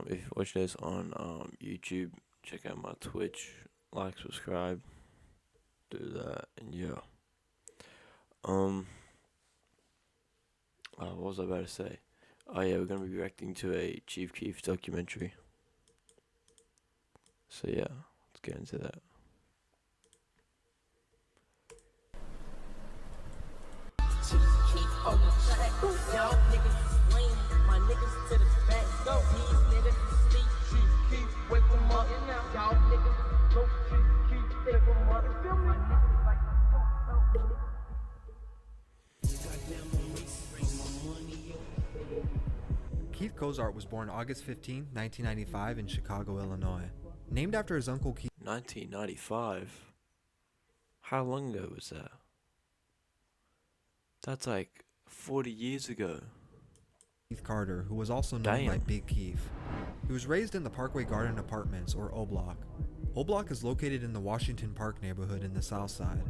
If you're watching this on YouTube, check out my Twitch, like, subscribe, do that, and yeah. Um, what was I about to say? Oh yeah, we're gonna be reacting to a Chief Keef documentary. So yeah, let's get into that. Keith Cozart was born August 15, 1995 in Chicago, Illinois. Named after his uncle Keith 1995. How long ago was that? That's like 40 years ago. Carter, who was also known by Big Keef. He was raised in the Parkway Garden Apartments, or O Block. O Block is located in the Washington Park neighborhood in the South Side.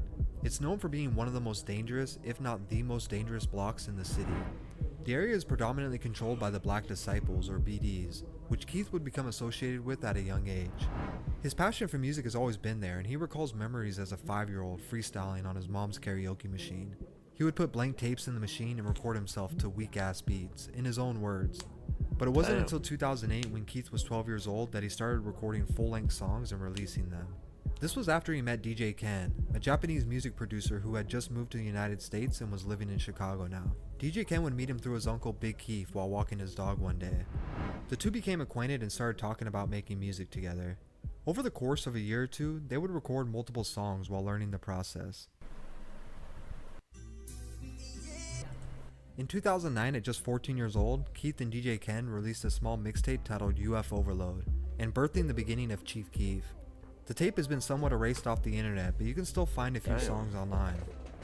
It's known for being one of the most dangerous, if not the most dangerous blocks in the city. The area is predominantly controlled by the Black Disciples, or BDs, which Keith would become associated with at a young age. His passion for music has always been there, and he recalls memories as a 5-year-old freestyling on his mom's karaoke machine. He would put blank tapes in the machine and record himself to weak-ass beats, in his own words. But it wasn't until 2008, when Keith was 12 years old, that he started recording full-length songs and releasing them. This was after he met DJ Ken, a Japanese music producer who had just moved to the United States and was living in Chicago now. DJ Ken would meet him through his uncle Big Keef while walking his dog one day. The two became acquainted and started talking about making music together. Over the course of a year or two, they would record multiple songs while learning the process. In 2009, at just 14 years old, Keith and DJ Ken released a small mixtape titled UF Overload, and birthing the beginning of Chief Keef. The tape has been somewhat erased off the internet, but you can still find a few songs online.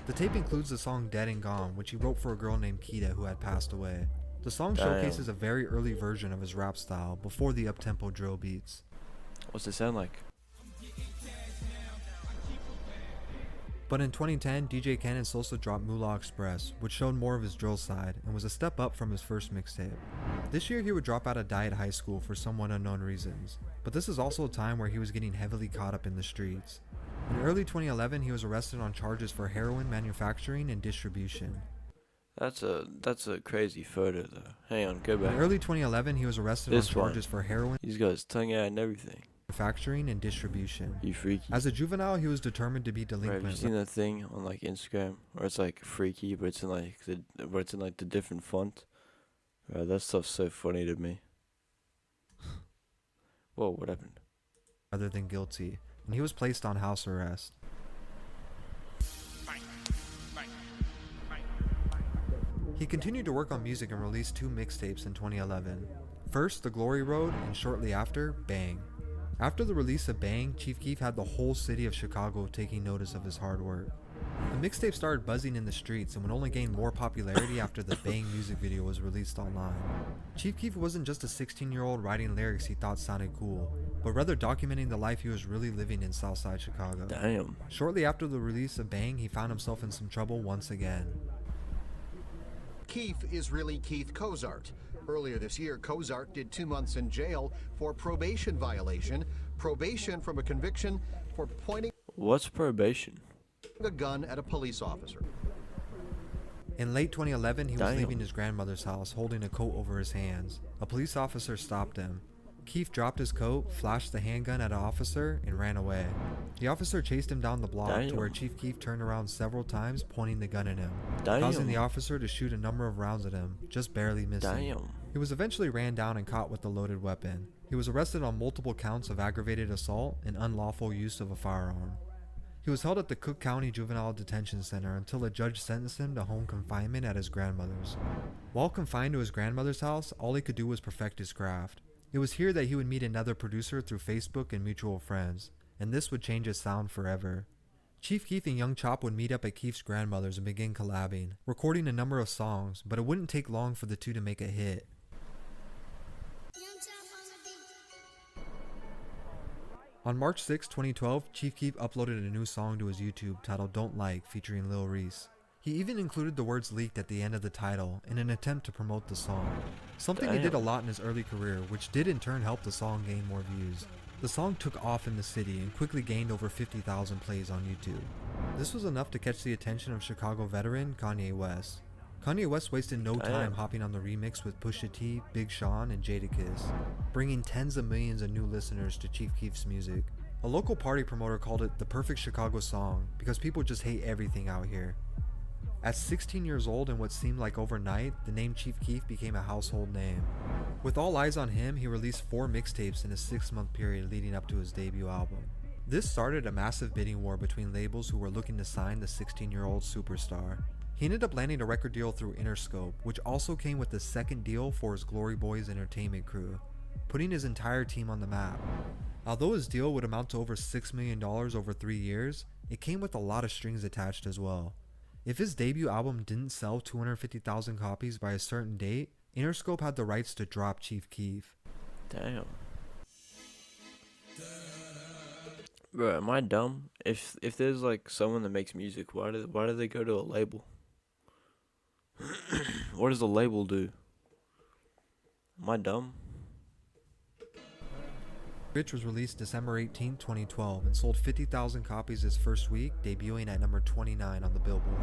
The tape includes the song Dead and Gone, which he wrote for a girl named Kita who had passed away. The song showcases a very early version of his rap style, before the up-tempo drill beats. What's it sound like? But in 2010, DJ Ken and Sosa dropped Moolah Express, which showed more of his drill side, and was a step up from his first mixtape. This year he would drop out of Diet High School for somewhat unknown reasons, but this is also a time where he was getting heavily caught up in the streets. In early 2011, he was arrested on charges for heroin manufacturing and distribution. That's a crazy photo though. Hang on, go back. In early 2011, he was arrested on charges for heroin. He's got his tongue out and everything. Manufacturing and distribution. You freaky. As a juvenile, he was determined to be delinquent. Right, have you seen that thing on like Instagram where it's like freaky, but it's in like the different font? Right, that stuff's so funny to me. Whoa, what happened? Rather than guilty, and he was placed on house arrest. He continued to work on music and released 2 mixtapes in 2011. First, The Glory Road, and shortly after, Bang. After the release of Bang, Chief Keef had the whole city of Chicago taking notice of his hard work. The mixtape started buzzing in the streets and would only gain more popularity after the Bang music video was released online. Chief Keef wasn't just a 16-year-old writing lyrics he thought sounded cool, but rather documenting the life he was really living in Southside Chicago. Damn. Shortly after the release of Bang, he found himself in some trouble once again. Keef is really Keith Cozart. Earlier this year, Cozart did 2 months in jail for probation violation. Probation from a conviction for pointing What's probation? a gun at a police officer. In late 2011, he was leaving his grandmother's house holding a coat over his hands. A police officer stopped him. Keef dropped his coat, flashed the handgun at an officer, and ran away. The officer chased him down the block to where Chief Keef turned around several times, pointing the gun at him, causing the officer to shoot a number of rounds at him, just barely missing. He was eventually ran down and caught with a loaded weapon. He was arrested on multiple counts of aggravated assault and unlawful use of a firearm. He was held at the Cook County Juvenile Detention Center until a judge sentenced him to home confinement at his grandmother's. While confined to his grandmother's house, all he could do was perfect his craft. It was here that he would meet another producer through Facebook and mutual friends, and this would change his sound forever. Chief Keef and Young Chop would meet up at Keef's grandmother's and begin collabing, recording a number of songs, but it wouldn't take long for the two to make a hit. On March 6, 2012, Chief Keef uploaded a new song to his YouTube titled Don't Like featuring Lil Reese. He even included the words leaked at the end of the title in an attempt to promote the song. Something he did a lot in his early career, which did in turn help the song gain more views. The song took off in the city and quickly gained over 50,000 plays on YouTube. This was enough to catch the attention of Chicago veteran Kanye West. Kanye West wasted no time hopping on the remix with Pusha T, Big Sean, and Jadakiss, bringing tens of millions of new listeners to Chief Keef's music. A local party promoter called it the perfect Chicago song because people just hate everything out here. At 16 years old and what seemed like overnight, the name Chief Keef became a household name. With all eyes on him, he released 4 mixtapes in a 6-month period leading up to his debut album. This started a massive bidding war between labels who were looking to sign the 16-year-old superstar. He ended up landing a record deal through Interscope, which also came with the second deal for his Glory Boys entertainment crew, putting his entire team on the map. Although his deal would amount to over $6 million over 3 years, it came with a lot of strings attached as well. If his debut album didn't sell 250,000 copies by a certain date, Interscope had the rights to drop Chief Keef. Damn. Bro, am I dumb? If there's like someone that makes music, why do they go to a label? What does the label do? Am I dumb? Rich was released December 18, 2012 and sold 50,000 copies his first week, debuting at number 29 on the Billboard.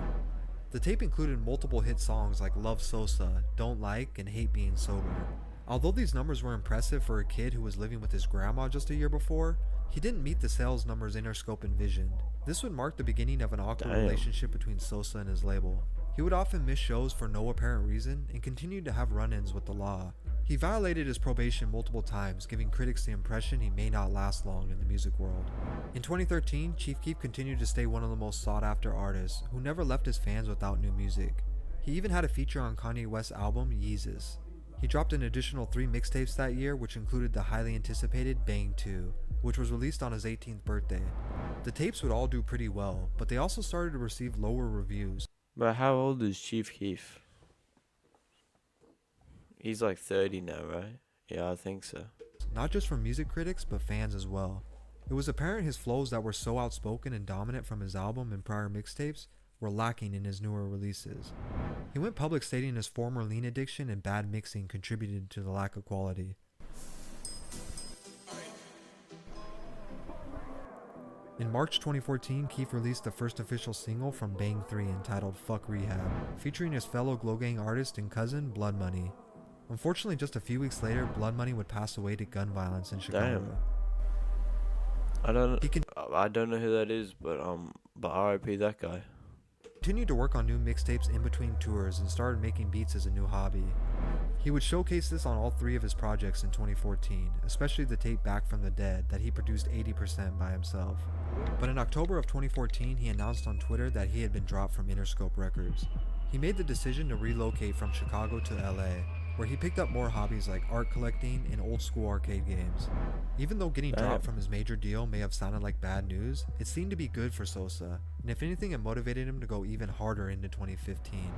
The tape included multiple hit songs like Love Sosa, Don't Like, and Hate Being Sober. Although these numbers were impressive for a kid who was living with his grandma just a year before, he didn't meet the sales numbers Interscope envisioned. This would mark the beginning of an awkward relationship between Sosa and his label. He would often miss shows for no apparent reason and continued to have run-ins with the law. He violated his probation multiple times, giving critics the impression he may not last long in the music world. In 2013, Chief Keef continued to stay one of the most sought-after artists, who never left his fans without new music. He even had a feature on Kanye West's album, Yeezus. He dropped an additional 3 mixtapes that year, which included the highly anticipated Bang 2, which was released on his 18th birthday. The tapes would all do pretty well, but they also started to receive lower reviews. But how old is Chief Keef? He's like 30 now, right? Yeah, I think so. Not just from music critics, but fans as well. It was apparent his flows that were so outspoken and dominant from his album and prior mixtapes were lacking in his newer releases. He went public stating his former lean addiction and bad mixing contributed to the lack of quality. In March 2014, Keef released the first official single from Bang 3 entitled Fuck Rehab, featuring his fellow Glow Gang artist and cousin, Blood Money. Unfortunately, just a few weeks later, Blood Money would pass away to gun violence in Chicago. Damn. I don't know who that is, but R.I.P. that guy. Continued to work on new mixtapes in between tours and started making beats as a new hobby. He would showcase this on all 3 of his projects in 2014, especially the tape Back from the Dead that he produced 80% by himself. But in October of 2014, he announced on Twitter that he had been dropped from Interscope Records. He made the decision to relocate from Chicago to LA, where he picked up more hobbies like art collecting and old school arcade games. Even though getting dropped from his major deal may have sounded like bad news, it seemed to be good for Sosa, and if anything it motivated him to go even harder into 2015.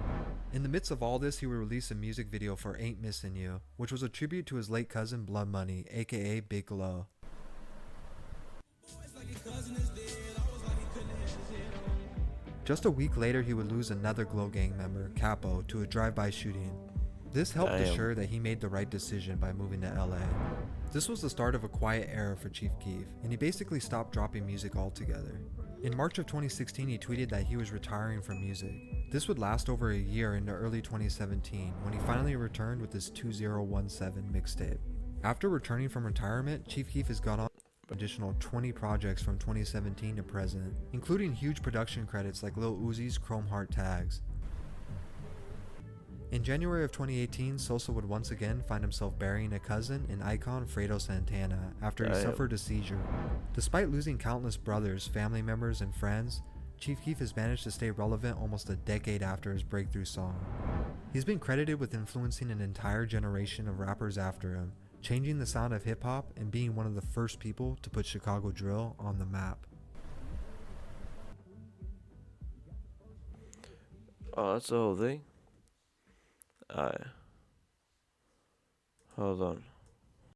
In the midst of all this, he would release a music video for Ain't Missin' You, which was a tribute to his late cousin Blood Money, aka Big Glow. Just a week later, he would lose another Glow Gang member, Capo, to a drive-by shooting. This helped assure that he made the right decision by moving to LA. This was the start of a quiet era for Chief Keef, and he basically stopped dropping music altogether. In March of 2016, he tweeted that he was retiring from music. This would last over a year into early 2017, when he finally returned with his 2017 mixtape. After returning from retirement, Chief Keef has gone on an additional 20 projects from 2017 to present, including huge production credits like Lil Uzi's Chrome Heart tags. In January of 2018, Sosa would once again find himself burying a cousin and icon Fredo Santana after he suffered a seizure. Despite losing countless brothers, family members, and friends, Chief Keef has managed to stay relevant almost a decade after his breakthrough song. He's been credited with influencing an entire generation of rappers after him, changing the sound of hip-hop and being one of the first people to put Chicago drill on the map. Oh, that's the whole thing? Alright. Hold on.